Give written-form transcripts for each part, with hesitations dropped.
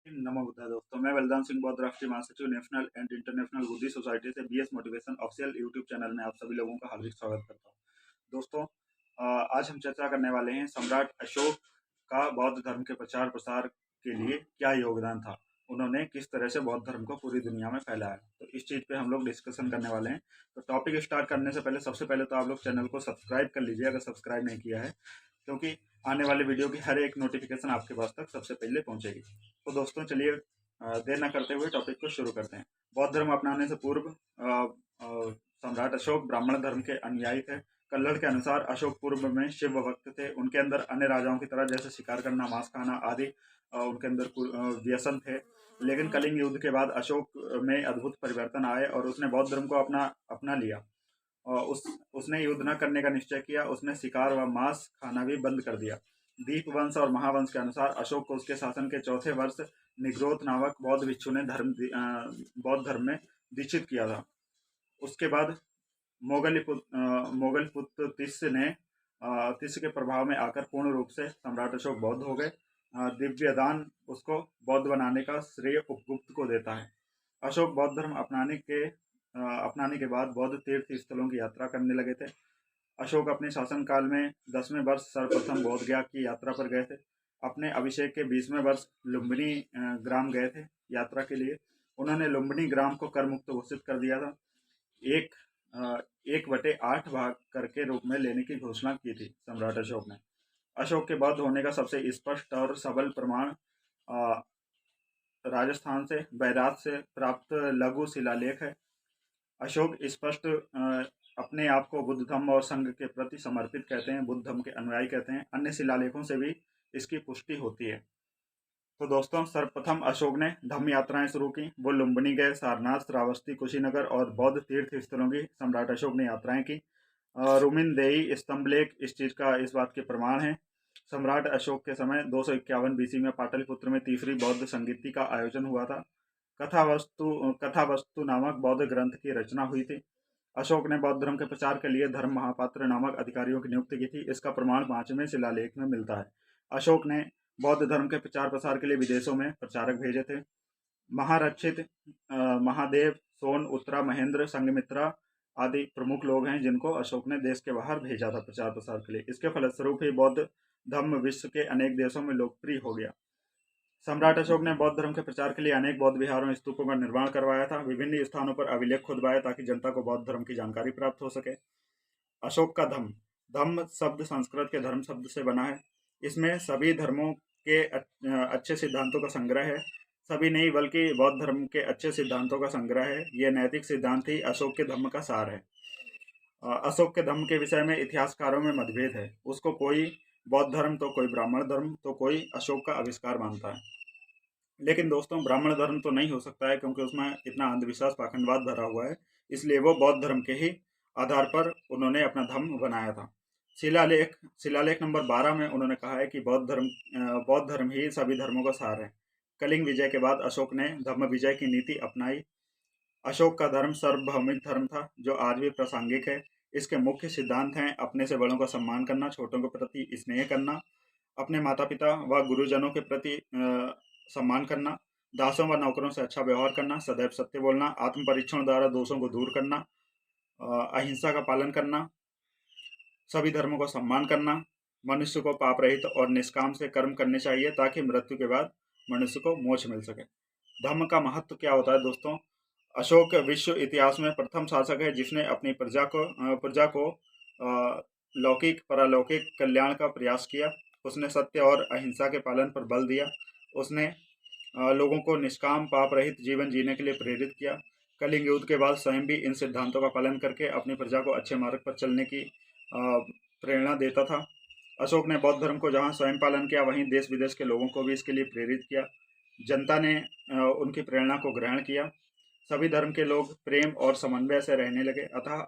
नमो बुद्धाय दोस्तों, मैं बलदान सिंह बौद्ध राष्ट्रीय महासचिव national and international Buddhist society से BS motivation official YouTube channel में आप सभी लोगों का हार्दिक स्वागत करता हूं। दोस्तों, आज हम चर्चा करने वाले हैं सम्राट अशोक का बौद्ध धर्म के प्रचार प्रसार के लिए क्या योगदान था। उन्होंने किस तरह से बौद्ध धर्म को पूरी दुनिया में फैलाया, तो इस चीज पे हम लोग डिस्कशन करने वाले हैं। तो टॉपिक स्टार्ट करने से पहले सबसे पहले तो आप लोग चैनल को सब्सक्राइब कर लीजिए अगर सब्सक्राइब नहीं किया है, क्योंकि आने वाले वीडियो की हर एक नोटिफिकेशन आपके पास तक सबसे पहले पहुंचेगी। तो दोस्तों चलिए देर न करते हुए टॉपिक को शुरू करते हैं। बौद्ध धर्म अपनाने से पूर्व सम्राट अशोक ब्राह्मण धर्म के अनुयायी थे। कल्लड़ के अनुसार अशोक पूर्व में शिव भक्त थे। उनके अंदर अन्य राजाओं की तरह जैसे शिकार करना, मांस खाना आदि उनके अंदर व्यसन थे। लेकिन कलिंग युद्ध के बाद अशोक में अद्भुत परिवर्तन आए और उसने बौद्ध धर्म को अपना लिया। उसने युद्ध न करने का निश्चय किया। उसने शिकार व मांस खाना भी बंद कर दिया। दीपवंश और महावंश के अनुसार अशोक को उसके शासन के चौथे वर्ष निग्रोध नामक बौद्ध भिक्षु ने बौद्ध धर्म में दीक्षित किया था। उसके बाद मोगल पुत्र तिस्य के प्रभाव में आकर पूर्ण रूप से सम्राट अशोक बौद्ध हो गए। दिव्य दान उसको बौद्ध बनाने का श्रेय उपगुप्त को देता है। अशोक बौद्ध धर्म अपनाने के बाद बौद्ध तीर्थ स्थलों की यात्रा करने लगे थे। अशोक अपने शासनकाल में 10वें वर्ष सर्वप्रथम बोध गया की यात्रा पर गए थे। अपने अभिषेक के 20वें वर्ष लुम्बिनी ग्राम गए थे यात्रा के लिए। उन्होंने लुम्बिनी ग्राम को कर मुक्त घोषित कर दिया था। 1/8 भाग कर के रूप में लेने की घोषणा की थी सम्राट अशोक ने। अशोक के बौद्ध होने का सबसे स्पष्ट और सबल प्रमाण राजस्थान से बैरात से प्राप्त लघु शिलालेख है। अशोक स्पष्ट अपने आप को बुद्ध धम्म और संघ के प्रति समर्पित कहते हैं, बुद्ध धम्म के अनुयायी कहते हैं। अन्य शिलालेखों से भी इसकी पुष्टि होती है। तो दोस्तों, सर्वप्रथम अशोक ने धम्म यात्राएं शुरू की। वो लुम्बिनी गए, सारनाथ, श्रावस्ती, कुशीनगर और बौद्ध तीर्थ स्थलों की सम्राट अशोक ने यात्राएं की। रुमिनदेई स्तंभलेख इस बात के प्रमाण है। सम्राट अशोक के समय 251 बीसी में पाटलिपुत्र में तीसरी बौद्ध संगीति का आयोजन हुआ था। कथावस्तु नामक बौद्ध ग्रंथ की रचना हुई थी। अशोक ने बौद्ध धर्म के प्रचार के लिए धर्म महापात्र नामक अधिकारियों की नियुक्ति की थी। इसका प्रमाण 5वें शिलालेख में मिलता है। अशोक ने बौद्ध धर्म के प्रचार प्रसार के लिए विदेशों में प्रचारक भेजे थे। महारक्षित, महादेव, सोन, उत्तरा, महेंद्र, संघमित्रा आदि प्रमुख लोग हैं जिनको अशोक ने देश के बाहर भेजा था प्रचार प्रसार के लिए। इसके फलस्वरूप ही बौद्ध धर्म विश्व के अनेक देशों में लोकप्रिय हो गया। सम्राट अशोक ने बौद्ध धर्म के प्रचार के लिए अनेक बौद्ध विहारों स्तूपों का निर्माण करवाया था। विभिन्न स्थानों पर अभिलेख खुदवाए ताकि जनता को बौद्ध धर्म की जानकारी प्राप्त हो सके। अशोक का धम्म धम्म शब्द संस्कृत के धर्म शब्द से बना है। इसमें सभी धर्मों के अच्छे सिद्धांतों का संग्रह है। सभी नहीं बल्कि बौद्ध धर्म के अच्छे सिद्धांतों का संग्रह है। यह नैतिक सिद्धांत ही अशोक के धम्म का सार है। अशोक के धम्म के विषय में इतिहासकारों में मतभेद है। उसको कोई बौद्ध धर्म तो कोई ब्राह्मण धर्म तो कोई अशोक का आविष्कार मानता है। लेकिन दोस्तों, ब्राह्मण धर्म तो नहीं हो सकता है क्योंकि उसमें इतना अंधविश्वास पाखंडवाद भरा हुआ है। इसलिए वो बौद्ध धर्म के ही आधार पर उन्होंने अपना धर्म बनाया था। शिलालेख नंबर 12 में उन्होंने कहा है कि बौद्ध धर्म ही सभी धर्मों का सार है। कलिंग विजय के बाद अशोक ने धम्म विजय की नीति अपनाई। अशोक का धर्म सार्वभौमिक धर्म था जो आज भी प्रासंगिक है। इसके मुख्य सिद्धांत हैं अपने से बड़ों का सम्मान करना, छोटों के प्रति स्नेह करना, अपने माता पिता व गुरुजनों के प्रति सम्मान करना, दासों व नौकरों से अच्छा व्यवहार करना, सदैव सत्य बोलना, आत्म परीक्षण द्वारा दोषों को दूर करना, अहिंसा का पालन करना, सभी धर्मों का सम्मान करना, मनुष्य को पाप रहित और निष्काम से कर्म करने चाहिए ताकि मृत्यु के बाद मनुष्य को मोक्ष मिल सके। धर्म का महत्व क्या होता है दोस्तों? अशोक विश्व इतिहास में प्रथम शासक है जिसने अपनी प्रजा को लौकिक परलौकिक कल्याण का प्रयास किया। उसने सत्य और अहिंसा के पालन पर बल दिया। उसने लोगों को निष्काम पाप रहित जीवन जीने के लिए प्रेरित किया। कलिंग युद्ध के बाद स्वयं भी इन सिद्धांतों का पालन करके अपनी प्रजा को अच्छे मार्ग पर चलने की प्रेरणा देता था। अशोक ने बौद्ध धर्म को जहां स्वयं पालन किया वहीं देश विदेश के लोगों को भी इसके लिए प्रेरित किया। जनता ने उनकी प्रेरणा को ग्रहण किया। सभी धर्म के लोग प्रेम और समन्वय से रहने लगे। अतः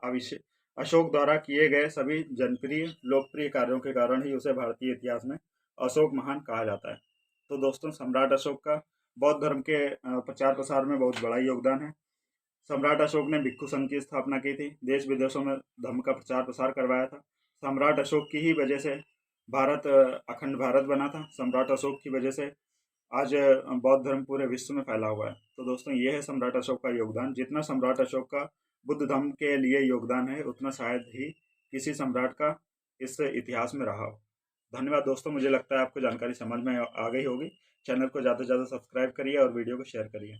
अशोक द्वारा किए गए सभी जनप्रिय लोकप्रिय कार्यों के कारण ही उसे भारतीय इतिहास में अशोक महान कहा जाता है। तो दोस्तों, सम्राट अशोक का बौद्ध धर्म के प्रचार प्रसार में बहुत बड़ा योगदान है। सम्राट अशोक ने भिक्षु संघ की स्थापना की थी। देश विदेशों में धर्म का प्रचार प्रसार करवाया था। सम्राट अशोक की ही वजह से भारत अखंड भारत बना था। सम्राट अशोक की वजह से आज बौद्ध धर्म पूरे विश्व में फैला हुआ है। तो दोस्तों, ये है सम्राट अशोक का योगदान। जितना सम्राट अशोक का बुद्ध धर्म के लिए योगदान है, उतना शायद ही किसी सम्राट का इस इतिहास में रहा हो। धन्यवाद दोस्तों, मुझे लगता है आपको जानकारी समझ में आ गई होगी। चैनल को ज़्यादा से ज़्यादा सब्सक्राइब करिए और वीडियो को शेयर करिए।